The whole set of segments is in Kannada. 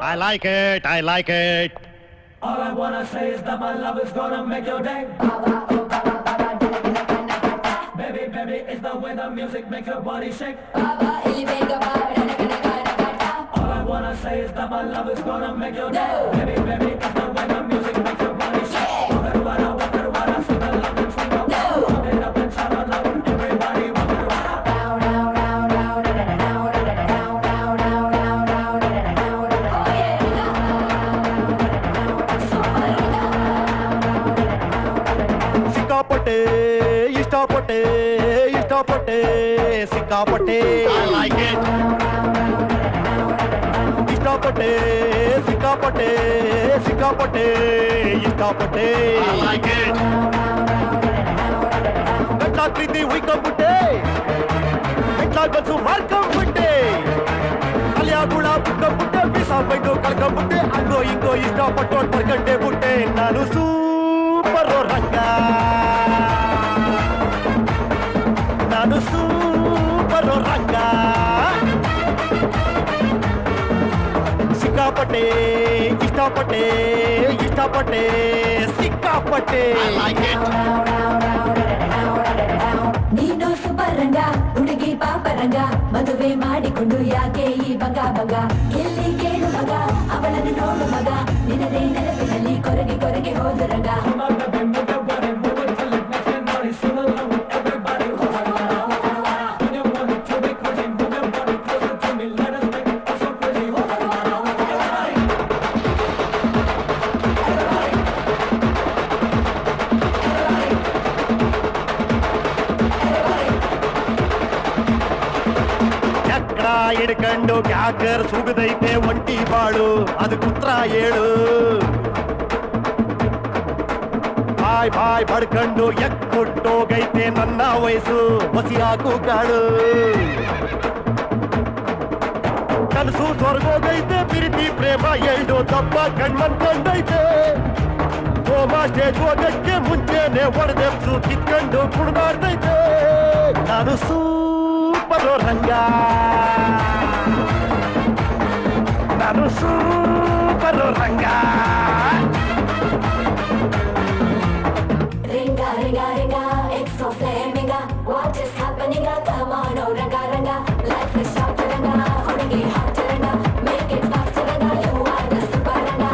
I like it, I like it. All I wanna say is that my love is gonna make your day. Baby, baby, it's the way the music makes your body shake. All I wanna say is that my love is gonna make your day. Baby, baby, it's the way the music makes your body shake. Walk it, sing the love and sing the put it up and shout out loud. Everybody walk it, ಸಿಕ್ಕಾಪಟ್ಟೆ ಇಷ್ಟಪಟ್ಟೆ ಇಷ್ಟಪಟ್ಟೆ ಸಿಕ್ಕಾಪಟ್ಟೆ I like it. ಇಷ್ಟಪಟ್ಟೆ ಸಿಕ್ಕಾಪಟ್ಟೆ ಸಿಕ್ಕಾಪಟ್ಟೆ ಇಷ್ಟಪಟ್ಟೆ I like it. ಗಂಟ್ಲ ಪ್ರೀತಿ ಉಯ್ಕೊಂಡ್ಬಿಟ್ಟೆ ಗಂಟ್ಲ ಬಸ್ಸು ಮಾರ್ಕೊಂಡ್ಬಿಟ್ಟೆ ಅಲಿಯ ಗುಳ ಬಿಟ್ಕೊಂಡ್ಬಿಟ್ಟೆ ಬೀಸ ಬೈದು ಕಳ್ಕೊಂಡ್ಬಿಟ್ಟೆ ಹಂಗೋ ಹಿಂಗೋ ಇಷ್ಟಪಟ್ಟು ಬರ್ಗಂಟೆ ಬಿಟ್ಟೆ ನಾನು ಸೂಪರ್ ರಂಗ ನಾನು ಸೂಪರ್ ರಂಗ ಸಿಕ್ಕಾಪಟ್ಟೆ ಇಷ್ಟಪಟ್ಟೆ ಇಷ್ಟಪಟ್ಟೆ ಸಿಕ್ಕಾಪಟ್ಟೆ I like it. ನೀನು ಸೂಪರ್ ರಂಗ ಹುಡುಗಿ ಪಾಪರಂಗ ಮದುವೆ ಮಾಡಿಕೊಂಡು ಯಾಕೆ ಈ ಬಂಗ ಬಂಗ ಎಲ್ಲಿ ಕೇಳು ಮಗ ಅವಳನ್ನು ನೋಡು ಮಗ ನಿನ್ನದೇ ನೆನಪಿನಲ್ಲಿ ಕೊರಗೆ ಕೊರಗೆ ಹೋದ ರಂಗ ಹಿಡ್ಕೊಂಡು ಕ್ಯಾಕರ್ ಸುಗದೈತೆ ಒಂಟಿ ಬಾಳು ಅದು ಕುತ್ರ ಏಳು ಬಾಯ್ ಬಾಯ್ ಬಡ್ಕೊಂಡು ಎಕ್ಕುಟ್ಟೋಗೈತೆ ನನ್ನ ವಯಸ್ಸು ಹೊಸಿ ಹಾಕು ಕಾಳು ಕನಸು ಸ್ವರ್ಗೋಗೈತೆ ಪ್ರೀತಿ ಪ್ರೇಮ ಎರಡು ದಪ್ಪ ಕಣ್ಮನ್ಕೊಂಡೈತೆ ಹೋಮ ಸ್ಟೇಜ್ ಹೋಗಕ್ಕೆ ಮುಂಚೆನೆ ಹೊಡೆದೆಪ್ಸು ಕಿತ್ಕೊಂಡು ಕುಡ್ದಾಡ್ತೈತೆ ನಾನು ಸೂಪರ್ ರಂಗ ನಾನು super Ranga ringa ringa ringa it's so flaming what is happening come on oh ranga ranga life is short ranga hudigi hot ranga make it fast ranga you are the super ranga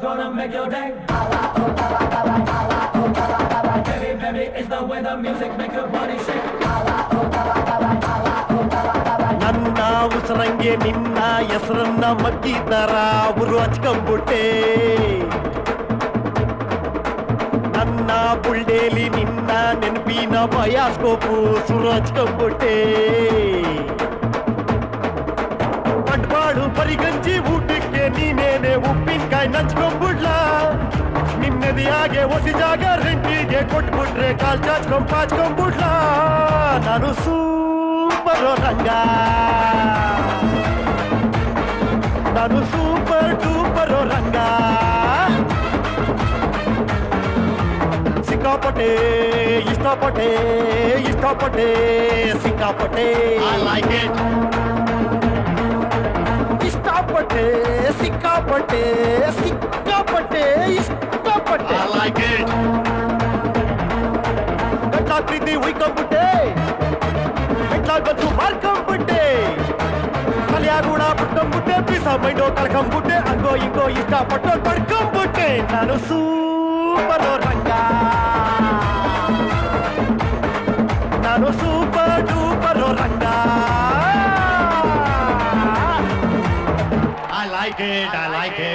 Gonna make your day. Baby, baby, it's the way the music makes your body shake. ನನ್ನ ಉಸರಂಗೆ ನಿನ್ನ ಹೆಸರನ್ನ ಮಗ್ಗಿದ್ದಾರ ಅವರು ಹಚ್ಕೊಂಡ್ಬಿಟ್ಟೆ ನನ್ನ ಬುಲ್ಡೇಲಿ ನಿನ್ನ ನೆನಪಿನ ಬಯಾಸ್ಕೋಪು ಸುರು ಹಚ್ಕೊಂಡ್ಬಿಟ್ಟೆ ಪಟ್ಪಾಡು ಪರಿಗಂಜಿ ಊಟಕ್ಕೆ ನೀನೇನೆ ಉಪ್ಪಿನಕಾಯಿ ನಂಚ್ಕೊಂಡ್ಬಿಡ್ಲ ನಿನ್ನದಿಯಾಗೆ ಹೊಸಿ ಜಾಗ ರೆಂಟಿಗೆ ಕೊಟ್ಬಿಟ್ರೆ ಕಾಲ್ ಚಾಚ್ಕೊಂಡ್ಬಿಡ್ಲ ನಾನು ಸೂಪರ್ ರಂಗ ನಾನು ಸೂಪರ್ ಡೂಪರ್ ರಂಗ ಸಿಕ್ಕಾಪಟ್ಟೆ ಇಷ್ಟಪಟ್ಟೆ ಇಷ್ಟಪಟ್ಟೆ ಸಿಕ್ಕಾಪಟ್ಟೆ I like it. ಇಷ್ಟಪಟ್ಟೆ ಸಿಕ್ಕಾಪಟ್ಟೆ ಸಿಕ್ಕಾಪಟ್ಟೆ ಇಷ್ಟಪಟ್ಟೆ I like it. ಗಂಟ್ಲ ಪ್ರೀತಿ ಉಯ್ಕೊಂಡ್ಬಿಟ್ಟೆ ಗಂಟ್ಲ ಬಸ್ಸು ಮಾರ್ಕೊಂಡ್ಬಿಟ್ಟೆ ಕಲಿಯ ಗುಣ ಬಿಟ್ಕೊಂಡ್ಬಿಟ್ಟೆ ಬೀಸ ಮೈಂಡೋ ಕಳ್ಕೊಂಡ್ಬಿಟ್ಟೆ ಹಂಗೋ ಹಿಂಗೋ ಇಷ್ಟಪಟ್ಟು ಪಡ್ಕೊಂಡ್ಬಿಟ್ಟೆ ನಾನು ಸೂಪರ್ ರಂಗ ನಾನು super duper Ranga I like it, I like it.